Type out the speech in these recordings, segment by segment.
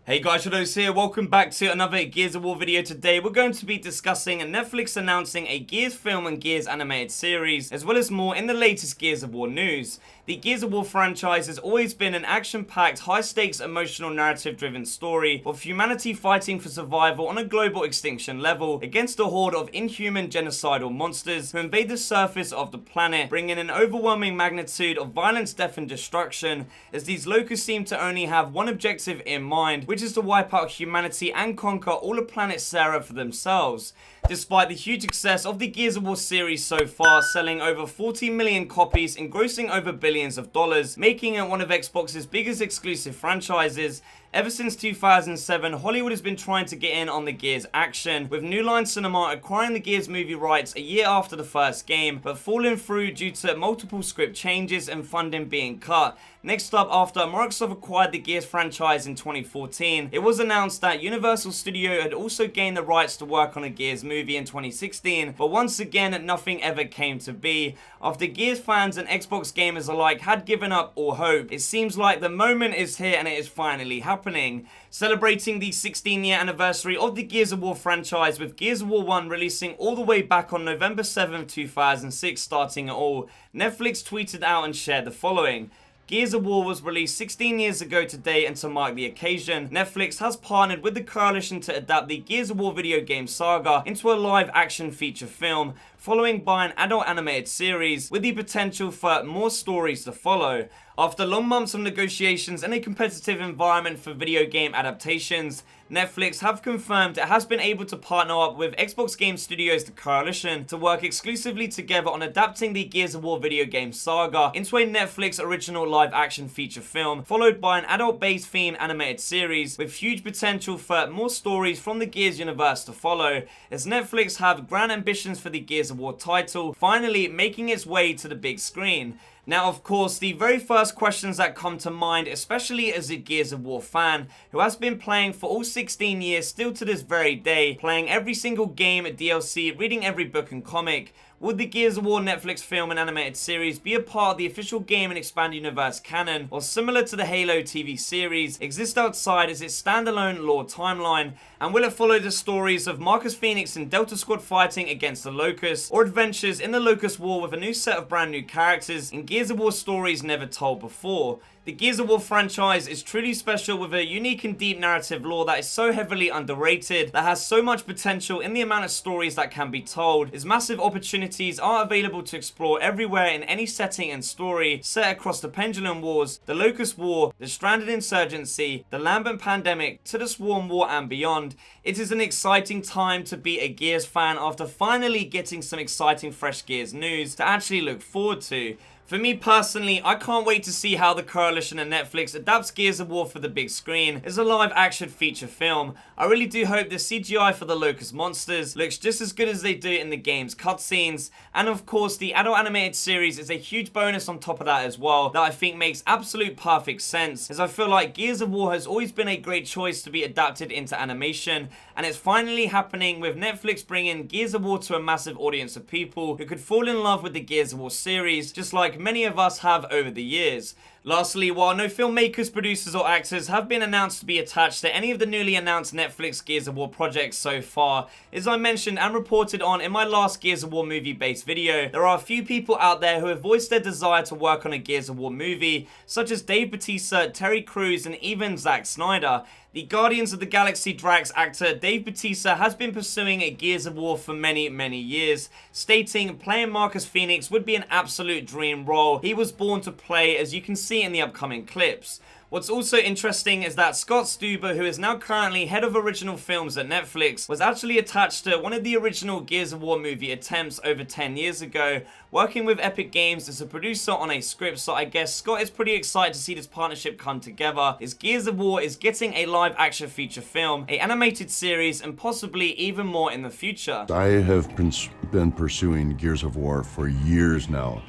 Hey guys, Shadowz here, welcome back to another Gears of War video. Today we're going to be discussing Netflix announcing a Gears film and Gears animated series, as well as more in the latest Gears of War news. The Gears of War franchise has always been an action-packed, high-stakes, emotional, narrative-driven story of humanity fighting for survival on a global extinction level against a horde of inhuman genocidal monsters who invade the surface of the planet, bringing an overwhelming magnitude of violence, death and destruction, as these locusts seem to only have one objective in mind, which is to wipe out humanity and conquer all of planet Sarah for themselves. Despite the huge success of the Gears of War series so far, selling over 40 million copies and grossing over billions of dollars, making it one of Xbox's biggest exclusive franchises, ever since 2007, Hollywood has been trying to get in on the Gears action, with New Line Cinema acquiring the Gears movie rights a year after the first game, but falling through due to multiple script changes and funding being cut. Next up, after Microsoft acquired the Gears franchise in 2014, it was announced that Universal Studio had also gained the rights to work on a Gears movie in 2016, but once again, nothing ever came to be. After Gears fans and Xbox gamers alike had given up all hope, it seems like the moment is here and it is finally happening. Celebrating the 16-year anniversary of the Gears of War franchise, with Gears of War 1 releasing all the way back on November 7th, 2006, starting it all, Netflix tweeted out and shared the following. Gears of War was released 16 years ago today, and to mark the occasion, Netflix has partnered with the Coalition to adapt the Gears of War video game saga into a live-action feature film, following by an adult animated series, with the potential for more stories to follow. After long months of negotiations and a competitive environment for video game adaptations, Netflix have confirmed it has been able to partner up with Xbox Game Studios, the Coalition, to work exclusively together on adapting the Gears of War video game saga into a Netflix original live-action feature film, followed by an adult-based themed animated series with huge potential for more stories from the Gears universe to follow, as Netflix have grand ambitions for the Gears of War title finally making its way to the big screen. Now, of course, the very first questions that come to mind, especially as a Gears of War fan who has been playing for all 16 years still to this very day, playing every single game, DLC, reading every book and comic, would the Gears of War Netflix film and animated series be a part of the official game and expanded universe canon, or similar to the Halo TV series, exist outside as its standalone lore timeline, and will it follow the stories of Marcus Fenix and Delta Squad fighting against the Locusts, or adventures in the Locust War with a new set of brand new characters in Gears of War stories never told before? The Gears of War franchise is truly special, with a unique and deep narrative lore that is so heavily underrated, that has so much potential in the amount of stories that can be told, as massive opportunities are available to explore everywhere in any setting and story set across the Pendulum Wars, the Locust War, the Stranded Insurgency, the Lambent Pandemic, to the Swarm War and beyond. It is an exciting time to be a Gears fan after finally getting some exciting fresh Gears news to actually look forward to. For me personally, I can't wait to see how the Coalition and Netflix adapts Gears of War for the big screen as a live-action feature film. I really do hope the CGI for the Locust monsters looks just as good as they do in the game's cutscenes, and of course the adult animated series is a huge bonus on top of that as well, that I think makes absolute perfect sense, as I feel like Gears of War has always been a great choice to be adapted into animation, and it's finally happening with Netflix bringing Gears of War to a massive audience of people who could fall in love with the Gears of War series, just like many of us have over the years. Lastly, while no filmmakers, producers or actors have been announced to be attached to any of the newly announced Netflix Gears of War projects so far, as I mentioned and reported on in my last Gears of War movie based video, there are a few people out there who have voiced their desire to work on a Gears of War movie, such as Dave Batista, Terry Crews and even Zack Snyder. The Guardians of the Galaxy Drax actor Dave Batista has been pursuing a Gears of War for many years, stating playing Marcus Fenix would be an absolute dream role he was born to play, as you can see in the upcoming clips. What's also interesting is that Scott Stuber, who is now currently head of original films at Netflix, was actually attached to one of the original Gears of War movie attempts over 10 years ago, working with Epic Games as a producer on a script, so I guess Scott is pretty excited to see this partnership come together, as Gears of War is getting a live action feature film, an animated series, and possibly even more in the future. I have been pursuing Gears of War for years now.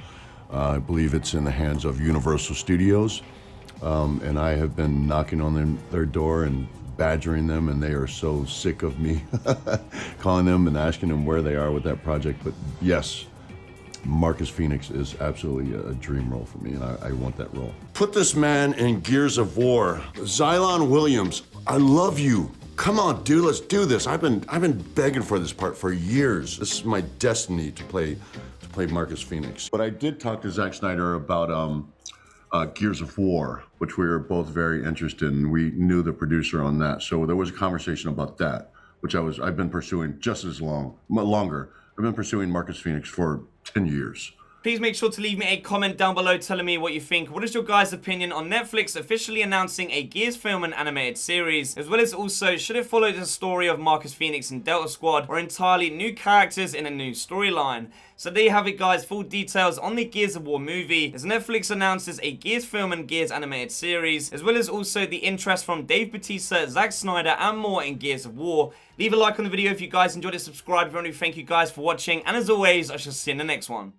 I believe it's in the hands of Universal Studios. And I have been knocking on their door and badgering them, and they are so sick of me calling them and asking them where they are with that project. But yes, Marcus Fenix is absolutely a dream role for me, and I want that role. Put this man in Gears of War. Xylon Williams, I love you. Come on, dude, let's do this. I've been begging for this part for years. This is my destiny to play Marcus Fenix. But I did talk to Zack Snyder about Gears of War, which we were both very interested in. We knew the producer on that, so there was a conversation about that, which I've been pursuing just as longer. I've been pursuing Marcus Fenix for 10 years. Please make sure to leave me a comment down below telling me what you think. What is your guys' opinion on Netflix officially announcing a Gears film and animated series? As well as also, should it follow the story of Marcus Fenix and Delta Squad, or entirely new characters in a new storyline? So there you have it, guys, full details on the Gears of War movie as Netflix announces a Gears film and Gears animated series, as well as also the interest from Batista, Zack Snyder and more in Gears of War. Leave a like on the video if you guys enjoyed it, subscribe if you want to. Thank you guys for watching, and as always, I shall see you in the next one.